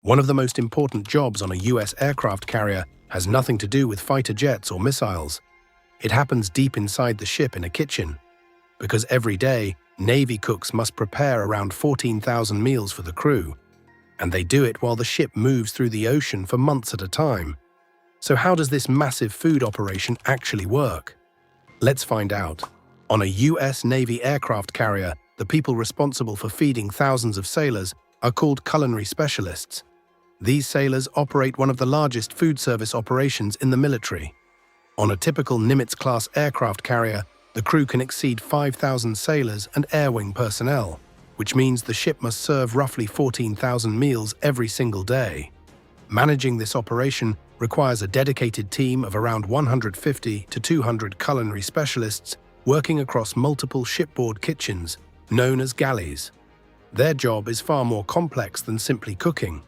One of the most important jobs on a US aircraft carrier has nothing to do with fighter jets or missiles. It happens deep inside the ship in a kitchen. Because every day, Navy cooks must prepare around 14,000 meals for the crew, and they do it while the ship moves through the ocean for months at a time. So how does this massive food operation actually work? Let's find out. On a US Navy aircraft carrier, the people responsible for feeding thousands of sailors are called culinary specialists. These sailors operate one of the largest food service operations in the military. On a typical Nimitz-class aircraft carrier, the crew can exceed 5,000 sailors and air wing personnel, which means the ship must serve roughly 14,000 meals every single day. Managing this operation requires a dedicated team of around 150 to 200 culinary specialists working across multiple shipboard kitchens, known as galleys. Their job is far more complex than simply cooking.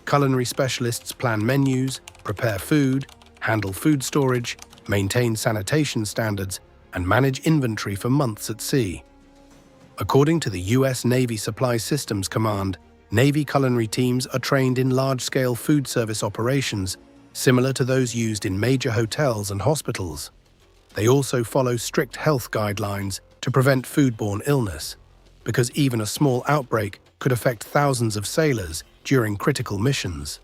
Culinary specialists plan menus, prepare food, handle food storage, maintain sanitation standards, and manage inventory for months at sea. According to the US Navy Supply Systems Command, Navy culinary teams are trained in large-scale food service operations, similar to those used in major hotels and hospitals. They also follow strict health guidelines to prevent foodborne illness, because even a small outbreak could affect thousands of sailors during critical missions.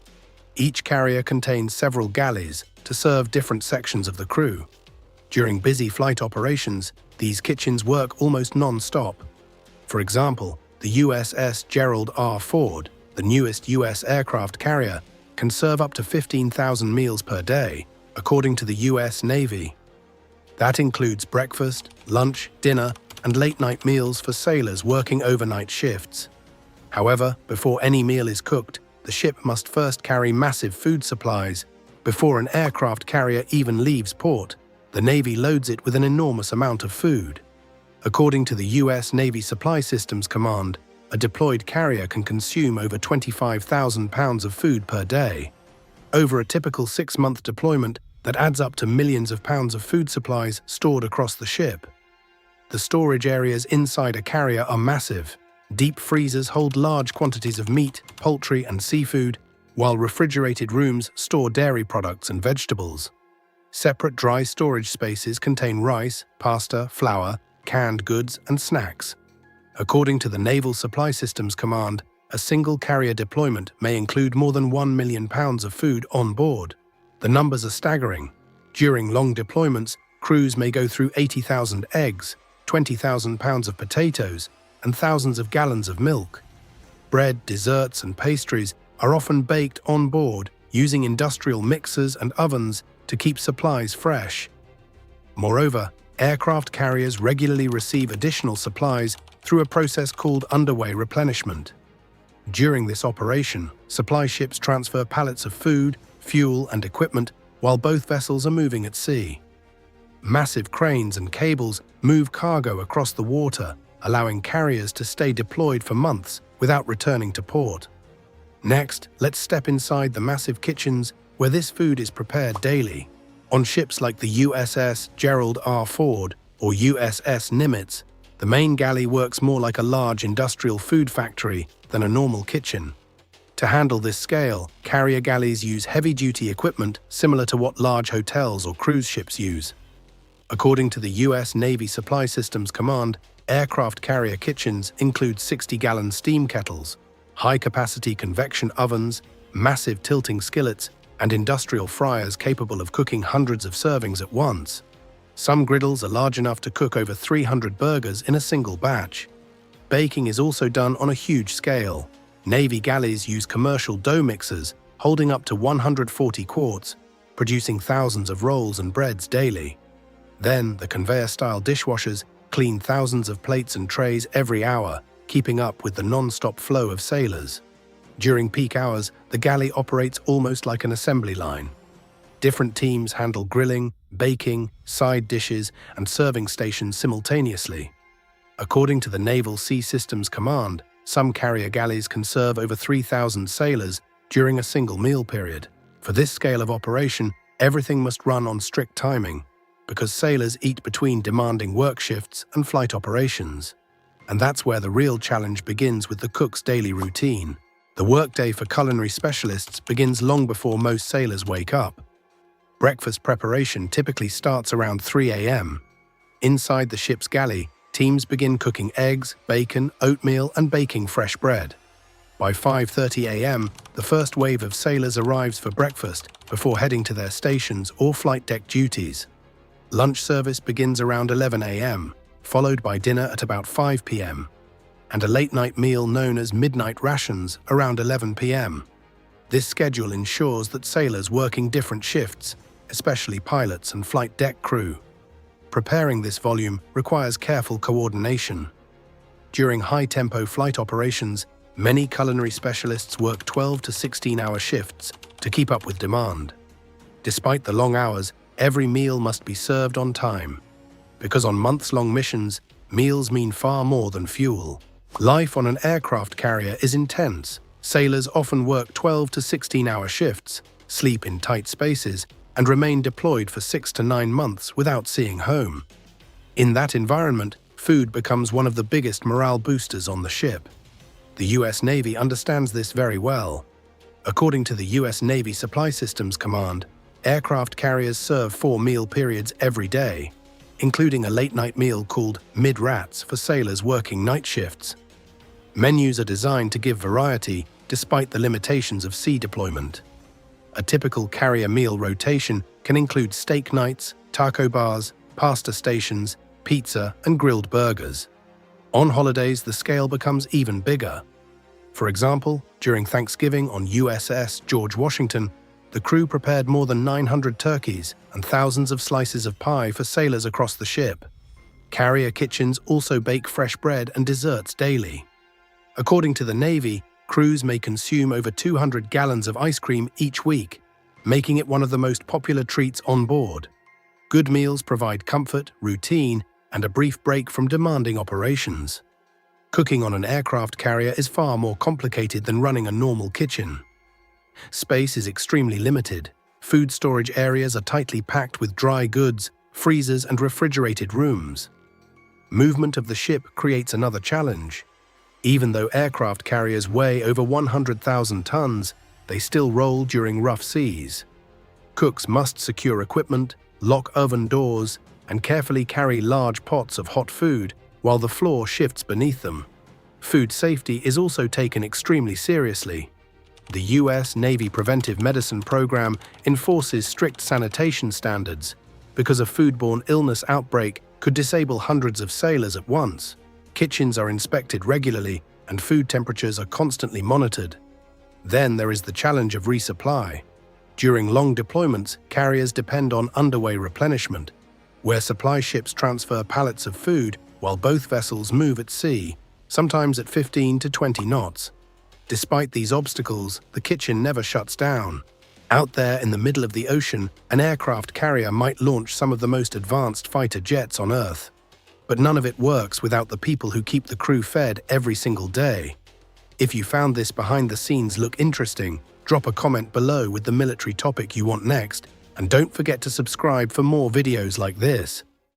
Each carrier contains several galleys to serve different sections of the crew. During busy flight operations, these kitchens work almost non-stop. For example, the USS Gerald R. Ford, the newest US aircraft carrier, can serve up to 15,000 meals per day, according to the US Navy. That includes breakfast, lunch, dinner, and late-night meals for sailors working overnight shifts. However, before any meal is cooked, the ship must first carry massive food supplies. Before an aircraft carrier even leaves port, the Navy loads it with an enormous amount of food. According to the US Navy Supply Systems Command, a deployed carrier can consume over 25,000 pounds of food per day. Over a typical 6-month deployment, that adds up to millions of pounds of food supplies stored across the ship. The storage areas inside a carrier are massive. Deep freezers hold large quantities of meat, poultry, and seafood, while refrigerated rooms store dairy products and vegetables. Separate dry storage spaces contain rice, pasta, flour, canned goods, and snacks. According to the Naval Supply Systems Command, a single carrier deployment may include more than 1 million pounds of food on board. The numbers are staggering. During long deployments, crews may go through 80,000 eggs, 20,000 pounds of potatoes, and thousands of gallons of milk. Bread, desserts, and pastries are often baked on board using industrial mixers and ovens to keep supplies fresh. Moreover, aircraft carriers regularly receive additional supplies through a process called underway replenishment. During this operation, supply ships transfer pallets of food, fuel, and equipment while both vessels are moving at sea. Massive cranes and cables move cargo across the water, allowing carriers to stay deployed for months without returning to port. Next, let's step inside the massive kitchens where this food is prepared daily. On ships like the USS Gerald R. Ford or USS Nimitz, the main galley works more like a large industrial food factory than a normal kitchen. To handle this scale, carrier galleys use heavy-duty equipment similar to what large hotels or cruise ships use. According to the US Navy Supply Systems Command, aircraft carrier kitchens include 60-gallon steam kettles, high-capacity convection ovens, massive tilting skillets, and industrial fryers capable of cooking hundreds of servings at once. Some griddles are large enough to cook over 300 burgers in a single batch. Baking is also done on a huge scale. Navy galleys use commercial dough mixers holding up to 140 quarts, producing thousands of rolls and breads daily. Then, the conveyor-style dishwashers clean thousands of plates and trays every hour, keeping up with the non-stop flow of sailors. During peak hours, the galley operates almost like an assembly line. Different teams handle grilling, baking, side dishes, and serving stations simultaneously. According to the Naval Sea Systems Command, some carrier galleys can serve over 3,000 sailors during a single meal period. For this scale of operation, everything must run on strict timing, because sailors eat between demanding work shifts and flight operations. And that's where the real challenge begins with the cook's daily routine. The workday for culinary specialists begins long before most sailors wake up. Breakfast preparation typically starts around 3 a.m. Inside the ship's galley, teams begin cooking eggs, bacon, oatmeal, and baking fresh bread. By 5:30 a.m., the first wave of sailors arrives for breakfast before heading to their stations or flight deck duties. Lunch service begins around 11 a.m., followed by dinner at about 5 p.m., and a late-night meal known as midnight rations around 11 p.m. This schedule ensures that sailors working different shifts, especially pilots and flight deck crew. Preparing this volume requires careful coordination. During high-tempo flight operations, many culinary specialists work 12 to 16-hour shifts to keep up with demand. Despite the long hours, every meal must be served on time. Because on months-long missions, meals mean far more than fuel. Life on an aircraft carrier is intense. Sailors often work 12 to 16-hour shifts, sleep in tight spaces, and remain deployed for 6 to 9 months without seeing home. In that environment, food becomes one of the biggest morale boosters on the ship. The U.S. Navy understands this very well. According to the U.S. Navy Supply Systems Command, aircraft carriers serve 4 meal periods every day, including a late-night meal called mid-rats for sailors working night shifts. Menus are designed to give variety despite the limitations of sea deployment. A typical carrier meal rotation can include steak nights, taco bars, pasta stations, pizza, and grilled burgers. On holidays, the scale becomes even bigger. For example, during Thanksgiving on USS George Washington, the crew prepared more than 900 turkeys and thousands of slices of pie for sailors across the ship. Carrier kitchens also bake fresh bread and desserts daily. According to the Navy, crews may consume over 200 gallons of ice cream each week, making it one of the most popular treats on board. Good meals provide comfort, routine, and a brief break from demanding operations. Cooking on an aircraft carrier is far more complicated than running a normal kitchen. Space is extremely limited. Food storage areas are tightly packed with dry goods, freezers, and refrigerated rooms. Movement of the ship creates another challenge. Even though aircraft carriers weigh over 100,000 tons, they still roll during rough seas. Cooks must secure equipment, lock oven doors, and carefully carry large pots of hot food while the floor shifts beneath them. Food safety is also taken extremely seriously. The U.S. Navy Preventive Medicine Program enforces strict sanitation standards because a foodborne illness outbreak could disable hundreds of sailors at once. Kitchens are inspected regularly and food temperatures are constantly monitored. Then there is the challenge of resupply. During long deployments, carriers depend on underway replenishment, where supply ships transfer pallets of food while both vessels move at sea, sometimes at 15 to 20 knots. Despite these obstacles, the kitchen never shuts down. Out there in the middle of the ocean, an aircraft carrier might launch some of the most advanced fighter jets on Earth. But none of it works without the people who keep the crew fed every single day. If you found this behind-the-scenes look interesting, drop a comment below with the military topic you want next, and don't forget to subscribe for more videos like this.